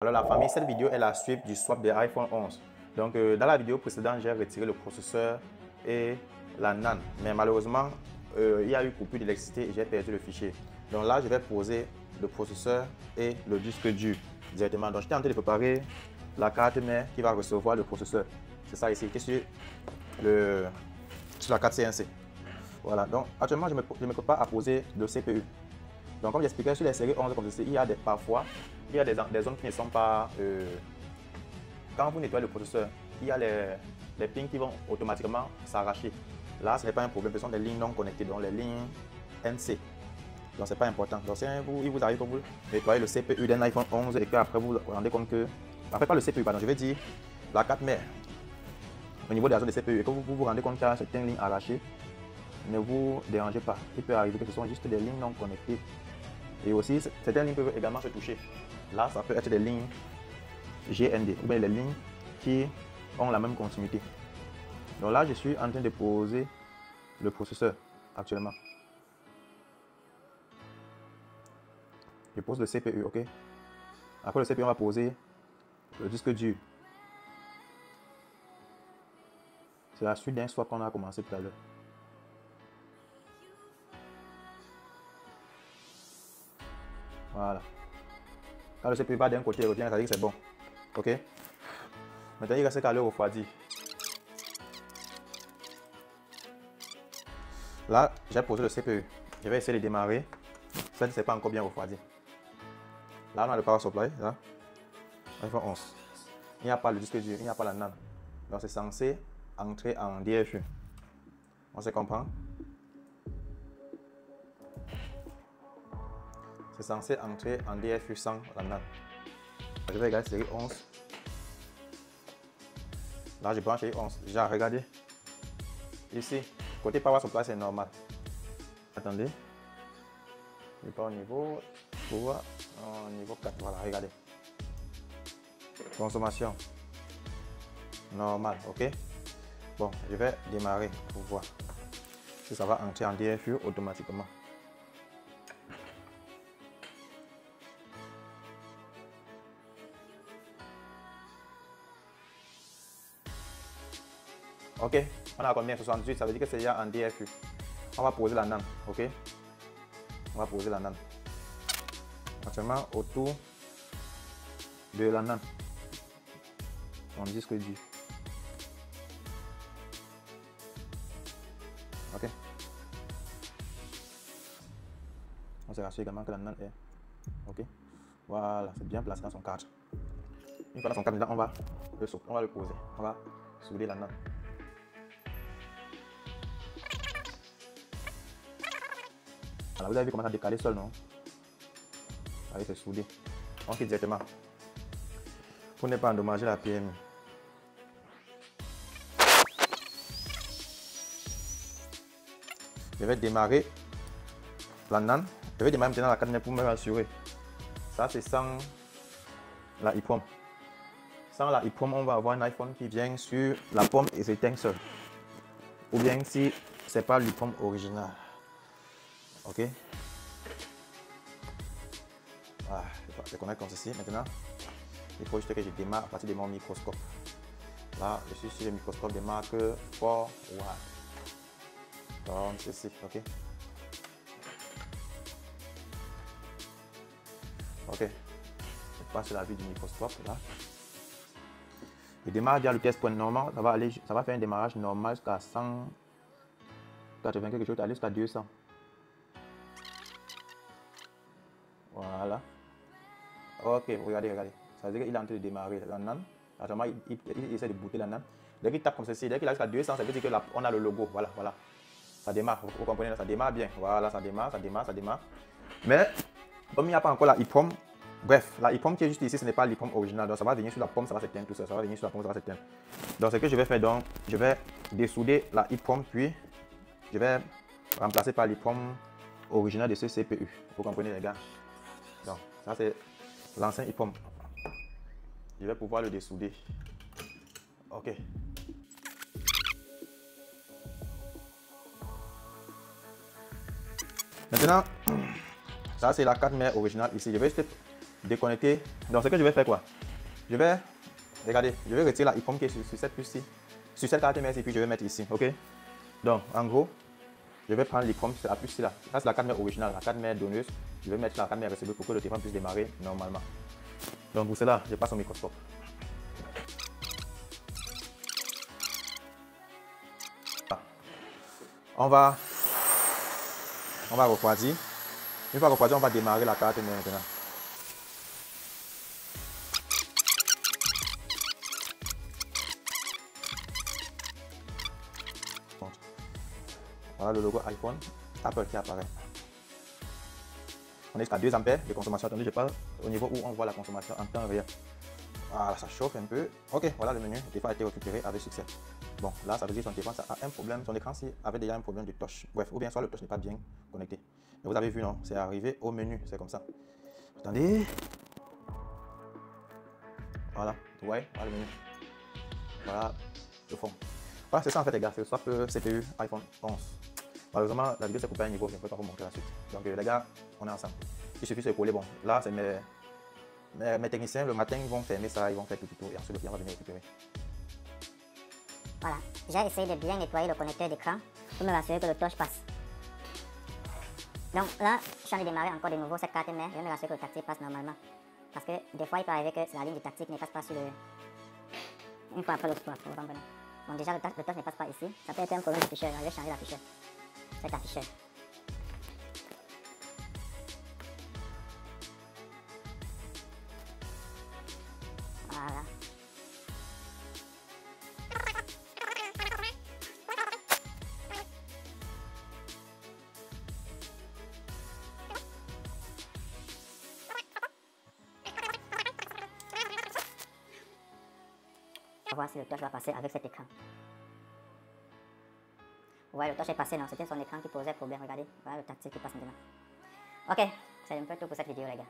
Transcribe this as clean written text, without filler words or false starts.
Alors la famille, cette vidéo est la suite du swap de iPhone 11. Donc dans la vidéo précédente, j'ai retiré le processeur et la NAND. Mais malheureusement, il y a eu coupure d'électricité et j'ai perdu le fichier. Donc là, je vais poser le processeur et le disque dur directement. Donc j'étais en train de préparer la carte mère qui va recevoir le processeur. C'est ça ici, qui est sur la carte CNC. Voilà, donc actuellement, je me prépare à poser le CPU. Donc comme j'expliquais sur les séries 11 comme ceci, parfois il y a des zones qui ne sont pas... quand vous nettoyez le processeur, il y a les pins qui vont automatiquement s'arracher. Là, ce n'est pas un problème, ce sont des lignes non connectées, donc les lignes NC. Donc ce n'est pas important. Donc si il vous arrive que vous nettoyez le CPU d'un iPhone 11 et qu'après vous vous rendez compte que... Après pas le CPU, pardon, je vais dire la carte mère. Au niveau de la zone de CPU, et que vous vous rendez compte qu'il y a certaines lignes arrachées, ne vous dérangez pas. Il peut arriver que ce sont juste des lignes non connectées. Et aussi, certaines lignes peuvent également se toucher. Là, ça peut être des lignes GND, ou bien les lignes qui ont la même continuité. Donc là, je suis en train de poser le processeur actuellement. Je pose le CPU, ok? Après le CPU, on va poser le disque dur. C'est la suite d'un swap qu'on a commencé tout à l'heure. Voilà. Quand le CPU va d'un côté et revient, ça veut dire que c'est bon. Ok? Maintenant, il reste qu'à le refroidir. Là, j'ai posé le CPU. Je vais essayer de démarrer. Ça ne s'est pas encore bien refroidi. Là, on a le power supply. Là, iPhone 11. Il n'y a pas le disque dur, il n'y a pas la NAND. Donc, c'est censé entrer en DFU. On se comprend? C'est censé entrer en DFU sans la NAND. Je vais regarder série 11. Là, je branche série 11. Déjà, regardez. Ici, côté power supply, c'est normal. Attendez. Je pas au niveau 3, au niveau 4. Voilà, regardez. Consommation. Normal, ok? Bon, je vais démarrer pour voir si ça va entrer en DFU automatiquement. Ok, on a combien? 78, ça veut dire que c'est déjà en DFU. On va poser la NAND, ok? On va poser la NAND. Actuellement, autour de la NAND, on disque dur. Ok. On se rassure également que la NAND est ok. Voilà, c'est bien placé dans son cadre. Une fois dans son cadre, on va le poser. On va souder la NAND. Voilà, vous avez vu comment ça a décalé seul, non? Allez, c'est soudé. On quitte directement. Pour ne pas endommager la PMU. Je vais démarrer la NAND. Je vais démarrer maintenant la carte pour me rassurer. Ça, c'est sans la EEPROM. Sans la EEPROM, on va avoir un iPhone qui vient sur la pomme et s'éteint seul. Ou bien si c'est pas l'EEPROM original. Ok. Voilà, je connecte comme ceci. Maintenant, il faut juste que je démarre à partir de mon microscope. Là, je suis sur le microscope de marque Forward. Comme ceci, ok. Ok. Je passe la vue du microscope là. Je démarre via le test point normal. Ça va faire un démarrage normal jusqu'à 180 quelque chose, aller jusqu'à 200. Voilà. Ok, regardez. Ça veut dire qu'il est en train de démarrer la NAND. Actuellement, il essaie de booter la NAND. Dès qu'il tape comme ceci, dès qu'il a jusqu'à 200, ça veut dire qu'on a le logo. Voilà. Ça démarre, vous comprenez, ça démarre bien. Voilà, ça démarre. Mais, comme il n'y a pas encore la EEPROM, bref, la EEPROM qui est juste ici, ce n'est pas l'EEPROM original. Donc, ça va venir sur la pomme, ça va s'éteindre tout ça. Ça va venir sur la pomme, ça va s'éteindre. Donc, ce que je vais faire, donc, je vais dessouder la EEPROM, puis je vais remplacer par l'EEPROM original de ce CPU. Vous comprenez, les gars? Donc, ça, c'est l'ancien EEPROM. Je vais pouvoir le dessouder. Ok. Maintenant, ça c'est la carte mère originale ici. Je vais juste déconnecter. Donc, ce que je vais faire quoi? Je vais, regardez, je vais retirer la EEPROM qui est sur cette puce-ci, sur cette carte mère, et puis je vais mettre ici, ok? Donc, en gros, je vais prendre l'EEPROM, c'est la puce-ci là. Ça, c'est la carte mère originale, la carte mère donneuse. Je vais mettre la carte mère receveuse pour que le téléphone puisse démarrer normalement. Donc, pour cela, je passe au microscope. On va refroidir. Une fois refroidi, on va démarrer la carte maintenant. Voilà le logo iPhone, Apple qui apparaît. On est jusqu'à 2 ampères de consommation. Attendez, je parle au niveau où on voit la consommation en temps réel. Voilà, ça chauffe un peu. Ok, voilà le menu. Le téléphone a été récupéré avec succès. Bon, là, ça veut dire que son téléphone ça a un problème. Son écran avait déjà un problème de touch. Bref, ou bien soit le touch n'est pas bien connecté. Et vous avez vu, non? C'est arrivé au menu. C'est comme ça. Attendez. Voilà, ouais, voilà le menu. Voilà le fond. Voilà, c'est ça en fait, les gars. C'est le swap CPU iPhone 11. Malheureusement, la vidéo s'est coupée à un niveau. Je ne peux pas vous montrer la suite. Donc, les gars, on est ensemble. Il suffit de se coller. Bon, là, c'est mes techniciens. Le matin, ils vont fermer ça. Ils vont faire tout tour. Et ensuite, le client va venir récupérer. Voilà, j'ai essayé de bien nettoyer le connecteur d'écran pour me rassurer que le touch passe. Donc là, je suis en train de démarrer encore de nouveau cette carte mère. Je vais me rassurer que le tactile passe normalement. Parce que des fois, il peut arriver que c'est la ligne du tactile qui ne passe pas sur le... Une fois après le swap, vous comprenez. Donc déjà, le touch ne passe pas ici. Ça peut être un problème d'afficheur. Je vais changer l'afficheur. Cet afficheur. Voilà. On va voir si le touch va passer avec cet écran. Vous voyez, le touch est passé, non? C'était son écran qui posait problème. Regardez, voilà le tactile qui passe maintenant. Ok, c'est un peu tout pour cette vidéo, les gars.